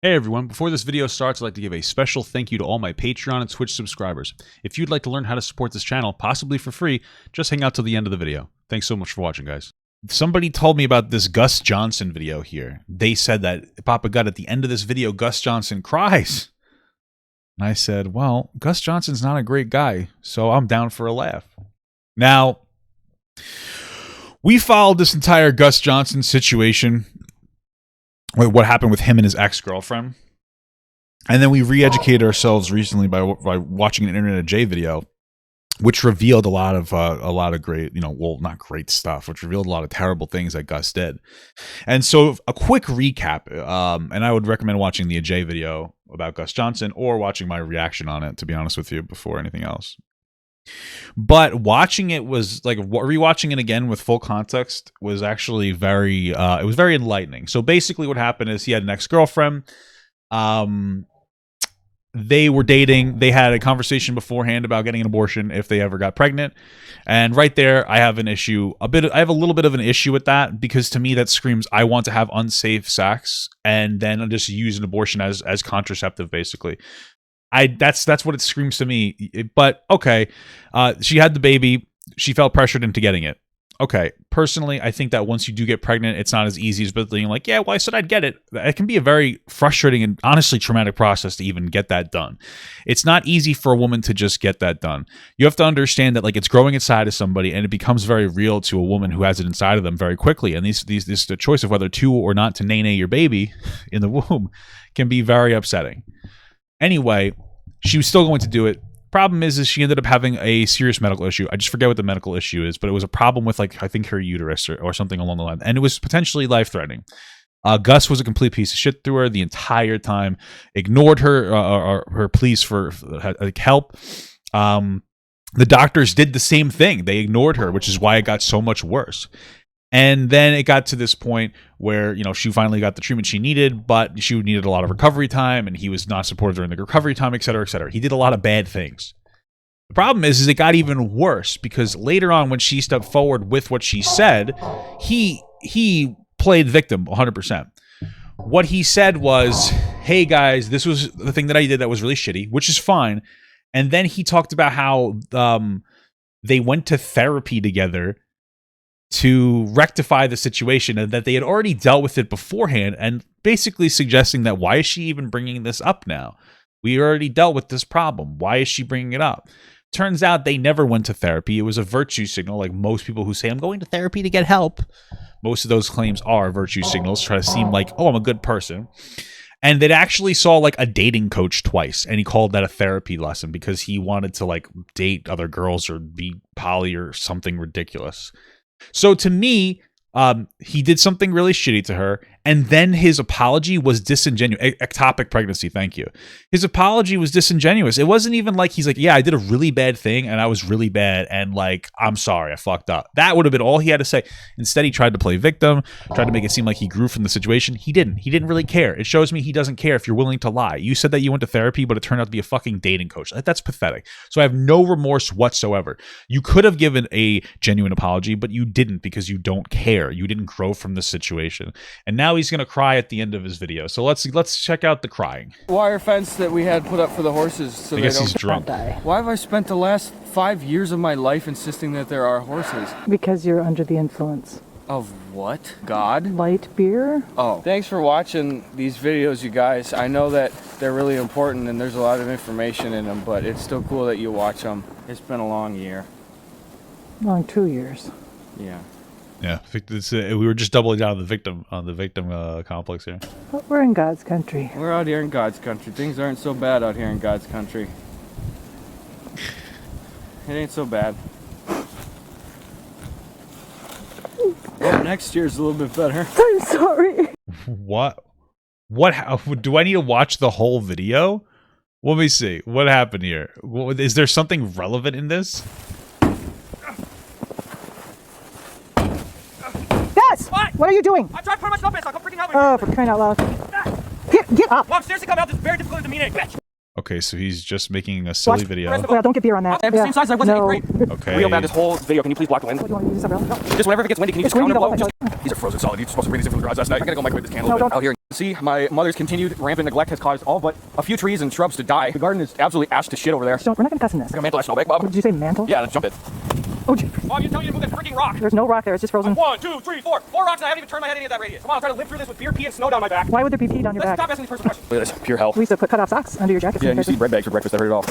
Hey everyone, before this video starts, I'd like to give a special thank you to all my Patreon and Twitch subscribers. If you'd like to learn how to support this channel, possibly for free, just hang out till the end of the video. Thanks so much for watching, guys. Somebody told me about this Gus Johnson video here. They said that, Papa God, at the end of this video, Gus Johnson cries. And I said, well, Gus Johnson's not a great guy, so I'm down for a laugh. Now, we followed this entire Gus Johnson situation, what happened with him and his ex-girlfriend, and then we re-educated ourselves recently by watching an Internet J video, which revealed a lot of great, well, not great stuff, which revealed a lot of terrible things that Gus did. And so a quick recap, and I would recommend watching the J video about Gus Johnson or watching my reaction on it, to be honest with you, before anything else. But watching it was like rewatching it again with full context was actually very it was very enlightening. So basically what happened is he had an ex-girlfriend. They were dating. They had a conversation beforehand about getting an abortion if they ever got pregnant. And right there, I have an issue. I have a little bit of an issue with that, because to me that screams I want to have unsafe sex and then just use an abortion as contraceptive, basically. That's what it screams to me. But okay, she had the baby. She felt pressured into getting it. Okay, personally, I think that once you do get pregnant, it's not as easy as being like, yeah, well, I said I'd get it. It can be a very frustrating and honestly traumatic process to even get that done. It's not easy for a woman to just get that done. You have to understand that, like, it's growing inside of somebody, and it becomes very real to a woman who has it inside of them very quickly. And the choice of whether to or not to nay your baby in the womb can be very upsetting. Anyway, she was still going to do it. Problem is she ended up having a serious medical issue. I just forget what the medical issue is, but it was a problem with, like, I think her uterus or something along the line. And it was potentially life-threatening. Gus was a complete piece of shit to her the entire time, ignored her pleas for help. The doctors did the same thing. They ignored her, which is why it got so much worse. And then it got to this point where, she finally got the treatment she needed, but she needed a lot of recovery time, and he was not supportive during the recovery time, et cetera, et cetera. He did a lot of bad things. The problem is it got even worse, because later on when she stepped forward with what she said, he played victim 100%. What he said was, hey guys, this was the thing that I did that was really shitty, which is fine. And then he talked about how they went to therapy together to rectify the situation, and that they had already dealt with it beforehand, and basically suggesting that why is she even bringing this up now? We already dealt with this problem. Why is she bringing it up? Turns out they never went to therapy. It was a virtue signal, like most people who say, I'm going to therapy to get help. Most of those claims are virtue signals, try to seem like, oh, I'm a good person. And they actually saw, like, a dating coach twice, and he called that a therapy lesson because he wanted to, like, date other girls or be poly or something ridiculous. So to me, he did something really shitty to her, and then his apology was disingenuous. Ectopic pregnancy, thank you. His apology was disingenuous. It wasn't even like he's like, yeah, I did a really bad thing, and I was really bad, and, like, I'm sorry, I fucked up. That would have been all he had to say. Instead, he tried to play victim, tried to make it seem like he grew from the situation. He didn't. He didn't really care. It shows me he doesn't care if you're willing to lie. You said that you went to therapy, but it turned out to be a fucking dating coach. That's pathetic. So I have no remorse whatsoever. You could have given a genuine apology, but you didn't, because you don't care. You didn't grow from the situation. And now he's going to cry at the end of his video. So let's check out the crying. Wire fence that we had put up for the horses so I guess he's drunk. Why have I spent the last 5 years of my life insisting that there are horses? Because you're under the influence. Of what? God? Light beer? Oh. Thanks for watching these videos, you guys. I know that they're really important and there's a lot of information in them, but it's still cool that you watch them. It's been a long year. Long 2 years. Yeah. Yeah, we were just doubling down on the victim complex here. But we're in God's country. We're out here in God's country. Things aren't so bad out here in God's country. It ain't so bad. Well, next year's a little bit better. I'm sorry. What? How, do I need to watch the whole video? Let me see. What happened here? Is there something relevant in this? What are you doing? I'm trying to put my stuff in, so I'm freaking out. Oh, for crying out loud. Get up. Mom, seriously, come out. This is very difficult to mean, bitch. Okay, so he's just making a silly video. Well, don't get beer on that. I'm the same size as I was in 8th grade. Okay. Real bad, this whole video. Can you please block the wind? What, do you want to use this umbrella? No. Just whenever it gets windy, can you just It's count windy, it? though. These are frozen solid. You're supposed to bring these in from the garage last night. I gotta go microwave this candle No, don't. out here. See, my mother's continued rampant neglect has caused all but a few trees and shrubs to die. The garden is absolutely ash to shit over there. Don't, we're not gonna cuss in this. Like a mantle snowbank, Bob. Did you say mantle? Yeah, let's jump it. Oh, gee. Bob, you tell me to move that freaking rock. There's no rock there. It's just frozen. 1, 2, 3, 4. 4 rocks and I haven't even turned my head any of that radius. Come on, I'll try to live through this with beer, pee, and snow down my back. Why would there be pee down your Let's back? stop asking these personal questions. Look at this, pure hell. We used to put cut-off socks under your jacket. Yeah, and you see bread bags for breakfast. I heard it all.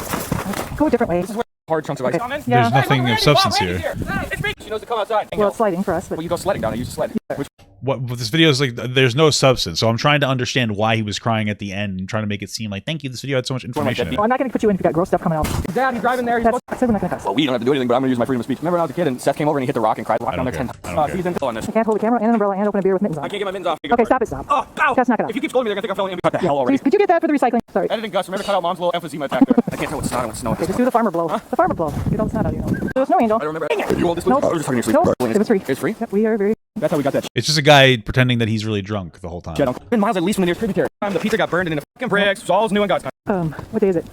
Go a different way. Hard chunks of ice. Okay. There's nothing of substance Bob, here. It's me. She knows to come outside. Well, it's sliding for us, but Well, you go sledding down. I use a sled. Which What this video is like, there's no substance. So I'm trying to understand why he was crying at the end and trying to make it seem like, thank you, this video had so much information in well, it. I'm not gonna put you in if you got gross stuff coming out. Dad, he's driving there. He's I said we're not gonna cuss. Well, we don't have to do anything, but I'm gonna use my freedom of speech. Remember when I was a kid and Seth came over and he hit the rock and cried, walked down there 10 times. I don't care. He's in on this. I can't hold a camera and an umbrella and open a beer with mittens on. I can't get my mittens off. Okay, stop it, stop. Oh, ow! Gus, knock it off. If you keep scolding me, they're gonna think I'm falling in. Cut the hell already. Please, could you get that for the recycling? Sorry. Editing Gus, remember to cut out mom's little emphysema attack there. I can't tell what's snot and what's snow. Okay, just do the farmer blow. The farmer blow. Get all the snot out of you know. There's no angel. I don't remember. Dang You want this No. one? I was just talking to you. No, it was free. It's free? Yep, we are very... That's how we got that It's just a guy pretending that he's really drunk the whole time. shit. It's been miles at least from the nearest tributary. The pizza got burned into fucking bricks. It's all new and God's country. what day is it?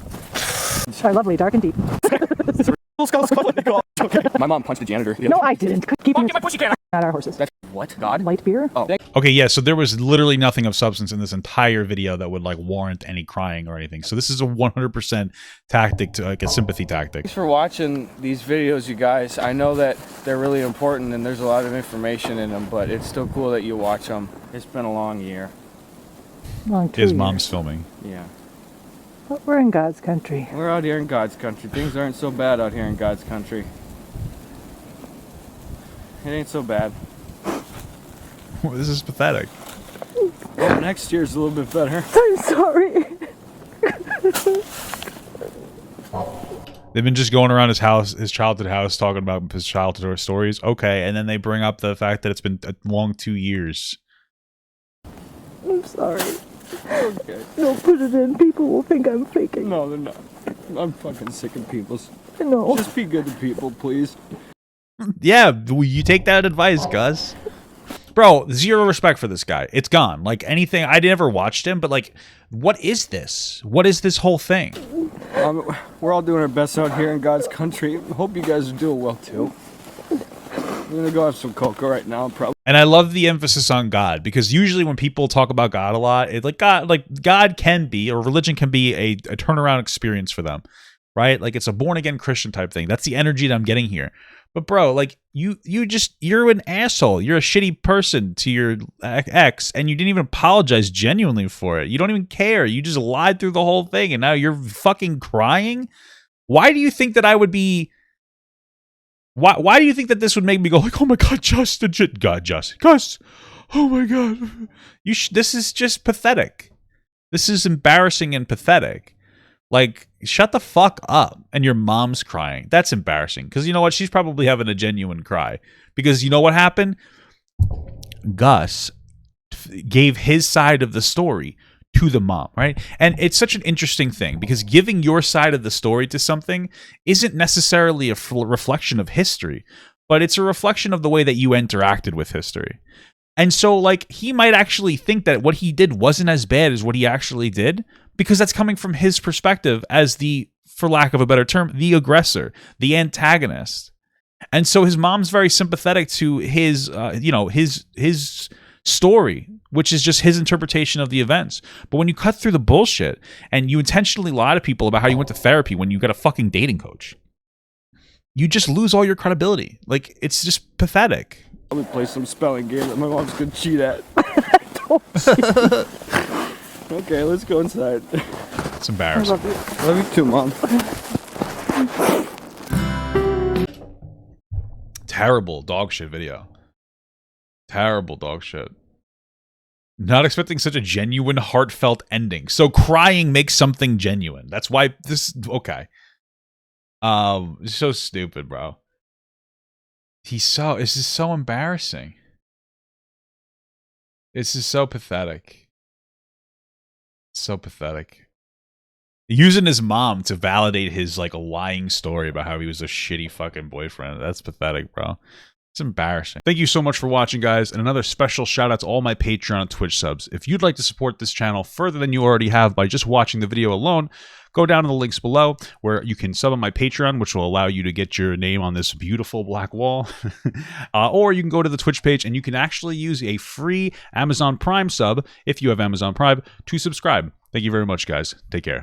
Our lovely, dark and deep. Okay. My mom punched the janitor. No, I didn't. Keep Mom, get my pussy can. not our horses. That's what? God? Light beer? Oh, Okay, yeah, so there was literally nothing of substance in this entire video that would like warrant any crying or anything. So this is a 100% tactic, to like a sympathy tactic. Thanks for watching these videos, you guys. I know that they're really important and there's a lot of information in them, but it's still cool that you watch them. It's been a long year. Long 2 His years. mom's filming. Yeah. But we're in God's country. We're out here in God's country. Things aren't so bad out here in God's country. It ain't so bad. This is pathetic. Well, next year's a little bit better. I'm sorry. They've been just going around his house, his childhood house, talking about his childhood stories. Okay, and then they bring up the fact that it's been a long 2 years. I'm sorry. Okay. Don't put it in. People will think I'm faking. No, they're not. I'm fucking sick of people. No. Just be good to people, please. Yeah, you take that advice, Gus. Bro, zero respect for this guy. It's gone. Like anything, I never watched him, but like, what is this? What is this whole thing? We're all doing our best out here in God's country. Hope you guys are doing well too. I'm gonna go have some cocoa right now, probably. And I love the emphasis on God, because usually when people talk about God a lot, it's like God can be, or religion can be a turnaround experience for them, right? Like it's a born again Christian type thing. That's the energy that I'm getting here. But bro, like you're an asshole. You're a shitty person to your ex, and you didn't even apologize genuinely for it. You don't even care. You just lied through the whole thing, and now you're fucking crying. Why do you think that I would be? Why do you think that this would make me go like, oh my God, Justin, Gus, oh my God, this is just pathetic. This is embarrassing and pathetic. Like, shut the fuck up. And your mom's crying. That's embarrassing. Because you know what? She's probably having a genuine cry. Because you know what happened? Gus gave his side of the story to the mom, right? And it's such an interesting thing, because giving your side of the story to something isn't necessarily a reflection of history, but it's a reflection of the way that you interacted with history. And so, like, he might actually think that what he did wasn't as bad as what he actually did, because that's coming from his perspective as the, for lack of a better term, the aggressor, the antagonist. And so his mom's very sympathetic to his, his story, which is just his interpretation of the events. But when you cut through the bullshit and you intentionally lie to people about how you went to therapy when you got a fucking dating coach, you just lose all your credibility. Like, it's just pathetic. Let me play some spelling game that my mom's gonna cheat at. Okay, let's go inside. It's embarrassing. Love you too, Mom. Terrible dog shit video. Terrible dog shit. Not expecting such a genuine, heartfelt ending. So crying makes something genuine. That's why this... Okay. So stupid, bro. This is so embarrassing. This is so pathetic. So pathetic. Using his mom to validate his, like, lying story about how he was a shitty fucking boyfriend. That's pathetic, bro. It's embarrassing. Thank you so much for watching, guys, and another special shout out to all my Patreon and Twitch subs. If you'd like to support this channel further than you already have by just watching the video alone, go down to the links below where you can sub on my Patreon, which will allow you to get your name on this beautiful black wall. Or you can go to the Twitch page and you can actually use a free Amazon Prime sub, if you have Amazon Prime, to subscribe. Thank you very much, guys. Take care.